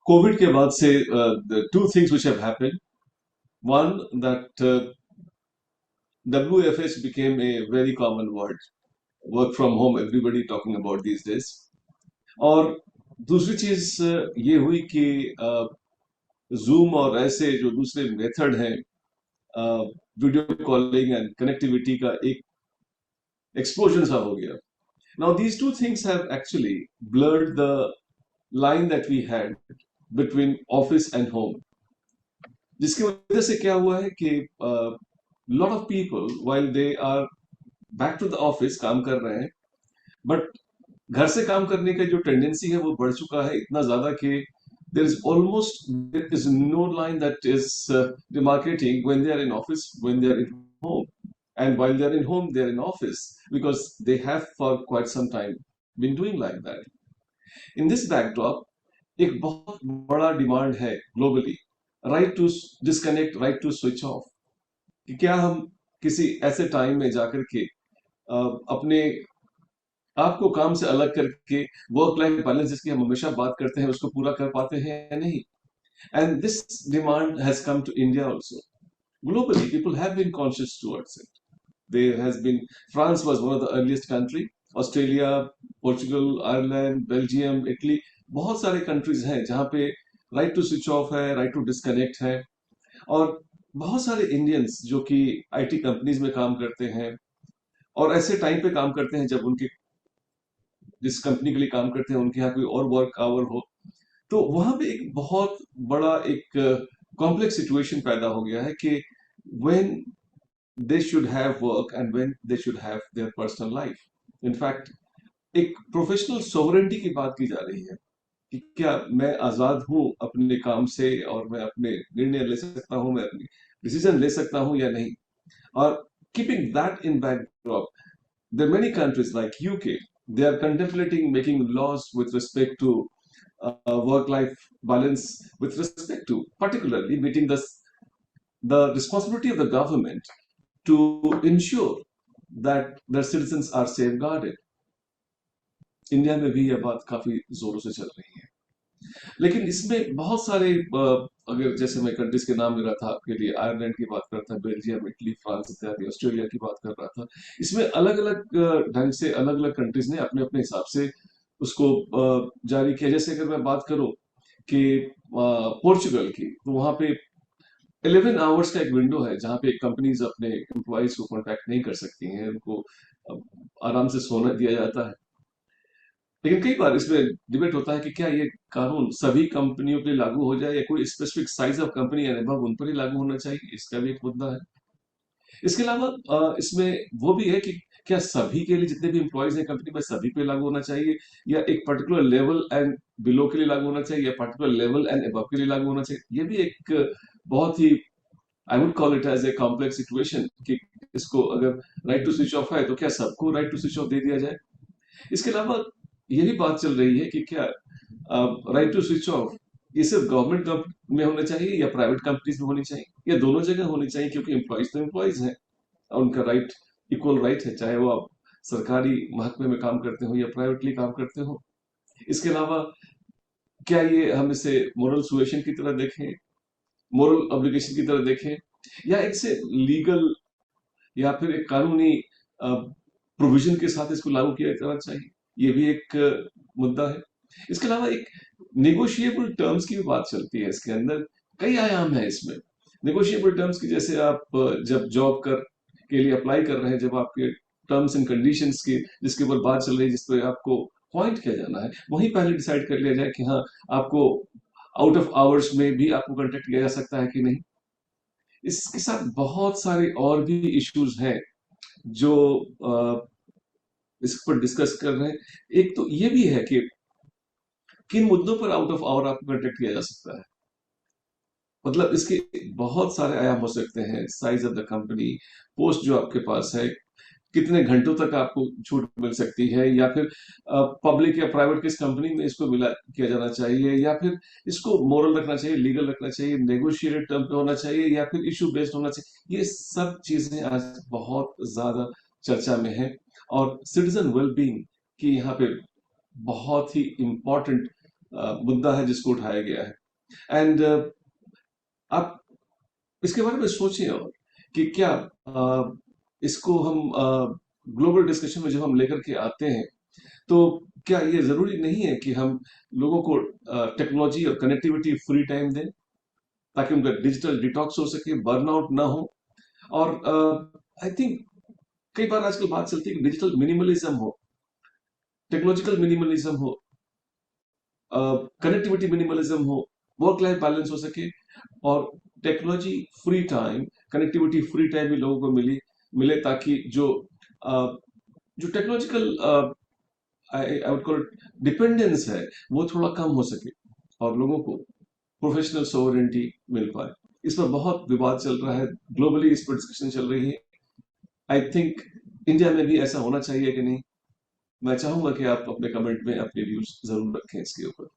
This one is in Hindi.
कोविड के बाद से two things which have happened. One, that WFH became a very common word. Work from home, everybody talking about these days. और दूसरी चीज ये हुई कि जूम और ऐसे जो दूसरे मेथड हैं वीडियो कॉलिंग एंड कनेक्टिविटी का एक एक्सप्लोजन सा हो गया. Now these two things have actually blurred the line that we had between office and home. जिसकी वजह से क्या हुआ है कि lot of people while they are back to the office काम कर रहे हैं, बट घर से काम करने का जो टेंडेंसी है वो बढ़ चुका है इतना ज्यादा कि there is no line that is demarcating when they are in office, when they are in home, and while they are in home they are in office, because they have for quite some time been doing like that. In this backdrop एक बहुत बड़ा डिमांड है globally, right to disconnect, right to switch off. कि क्या हम किसी ऐसे टाइम में जाकर के अपने आपको काम से अलग करके वर्क लाइफ बैलेंस जिसकी हम हमेशा बात करते हैं उसको पूरा कर पाते हैं या नहीं. And this demand has come to India also. Globally, people have been conscious towards it. There has been, France was one of the earliest country, Australia, Portugal, Ireland, Belgium, Italy, बहुत सारे कंट्रीज हैं जहां पे राइट टू स्विच ऑफ है, राइट टू डिस्कनेक्ट है. और बहुत सारे इंडियंस जो कि आईटी कंपनीज में काम करते हैं और ऐसे टाइम पे काम करते हैं जब उनके जिस कंपनी के लिए काम करते हैं उनके यहाँ कोई और वर्क आवर हो, तो वहां पे एक बहुत बड़ा एक कॉम्प्लेक्स सिचुएशन पैदा हो गया है कि when they should have work and when they should have their personal life. In fact, एक प्रोफेशनल सोवरेंटी की बात की जा रही है कि क्या मैं आजाद हूं अपने काम से और मैं अपने निर्णय ले सकता हूं, मैं अपनी डिसीजन ले सकता हूं या नहीं. और keeping that in backdrop, there are many countries like UK, they are contemplating making laws with respect to work-life balance, with respect to particularly meeting the responsibility of the government to ensure that their citizens are safeguarded. India में भी यह बात काफी जोरों से चल रही है. लेकिन इसमें बहुत सारे अगर जैसे मैं कंट्रीज के नाम ले रहा था आपके लिए, आयरलैंड की बात करता था, बेल्जियम, इटली, फ्रांस इत्यादि, ऑस्ट्रेलिया की बात कर रहा था, इसमें अलग अलग ढंग से अलग अलग कंट्रीज ने अपने अपने हिसाब से उसको जारी किया. जैसे अगर मैं बात करूं कि पोर्चुगल की, तो वहां पे 11 आवर्स का एक विंडो है जहां पे कंपनीज अपने एम्प्लॉयज को कॉन्टैक्ट नहीं कर सकती हैं, उनको आराम से सोने दिया जाता है. लेकिन कई बार इसमें डिबेट होता है कि क्या ये कानून सभी कंपनियों के लिए लागू हो जाए या कोई स्पेसिफिक साइज ऑफ कंपनी या अनुभव उन पर ही लागू होना चाहिए. इसका भी एक मुद्दा है. इसके अलावा इसमें वो भी है कि क्या सभी के लिए, जितने भी एम्प्लॉयज हैं कंपनी में, सभी पे लागू होना चाहिए या एक पर्टिकुलर लेवल एंड बिलो के लिए लागू होना चाहिए या पर्टिकुलर लेवल एंड अबव के लिए लागू होना चाहिए. ये भी एक बहुत ही, I would call it as a complex situation कि इसको अगर राइट टू स्विच ऑफ है तो क्या सबको राइट टू स्विच ऑफ दे दिया जाए. इसके अलावा ये भी बात चल रही है कि क्या राइट टू स्विच ऑफ ये सिर्फ गवर्नमेंट में होना चाहिए या प्राइवेट कंपनीज में होनी चाहिए या दोनों जगह होनी चाहिए, क्योंकि एम्प्लॉयज तो एम्प्लॉयज हैं, उनका राइट इक्वल राइट है, चाहे वो आप सरकारी महकमे में काम करते हो या प्राइवेटली काम करते हो. इसके अलावा क्या ये हम इसे मोरल सुएशन की तरह देखें, मोरल ऑब्लिगेशन की तरह देखें, या इसे लीगल या फिर एक कानूनी प्रोविजन के साथ इसको लागू किया जाना चाहिए. ये भी एक मुद्दा है. इसके अलावा एक नेगोशिएबल टर्म्स की भी बात चलती है. इसके अंदर कई आयाम है इसमें नेगोशिएबल टर्म्स की. जैसे आप जब जॉब के लिए अप्लाई कर रहे हैं, जब आपके टर्म्स एंड कंडीशंस की जिसके ऊपर बात चल रही है, जिस पर आपको पॉइंट किया जाना है, वहीं पहले डिसाइड कर लिया जाए कि हाँ, आपको आउट ऑफ आवर्स में भी आपको कांटेक्ट किया जा सकता है कि नहीं. इसके साथ बहुत सारे और भी इश्यूज हैं जो इस पर डिस्कस कर रहे हैं. एक तो ये भी है कि किन मुद्दों पर आउट ऑफ आवर आपको कांटेक्ट किया जा सकता है. मतलब इसके बहुत सारे आयाम हो सकते हैं. Size of the company, post जो आपके पास है, कितने घंटों तक आपको छूट मिल सकती है, या फिर पब्लिक या प्राइवेट किस कंपनी में इसको मिला किया जाना चाहिए, या फिर इसको मोरल रखना चाहिए, लीगल रखना चाहिए, नेगोशिएटेड टर्म पे होना चाहिए, या फिर इशू बेस्ड होना चाहिए. ये सब चीजें आज बहुत ज्यादा चर्चा में है. और सिटीजन वेलबींग की यहाँ पे बहुत ही इंपॉर्टेंट मुद्दा है जिसको उठाया गया है. एंड आप इसके बारे में सोचिए, और कि क्या इसको हम ग्लोबल डिस्कशन में जब हम लेकर के आते हैं, तो क्या ये जरूरी नहीं है कि हम लोगों को टेक्नोलॉजी और कनेक्टिविटी फ्री टाइम दें, ताकि उनका डिजिटल डिटॉक्स हो सके, बर्नआउट ना हो। और आई थिंक कई बार आजकल बात चलती है कि डिजिटल मिनिमलिज्म हो, टेक्नोलॉजिकल मिनिमलिज्म हो, कनेक्टिविटी मिनिमलिज्म हो, वर्क लाइफ बैलेंस हो सके, और technology free time, connectivity free time भी लोगों को मिले, ताकि जो technological I would call dependence है, वो थोड़ा कम हो सके, और लोगों को प्रोफेशनल सोवरेंटी मिल पाए। इस पर बहुत विवाद चल रहा है, ग्लोबली इस पर डिस्कशन चल रही है। आई थिंक इंडिया में भी ऐसा होना चाहिए कि नहीं। मैं चाहूंगा कि आप अपने कमेंट में अपने व्यूज जरूर रखें इसके ऊपर।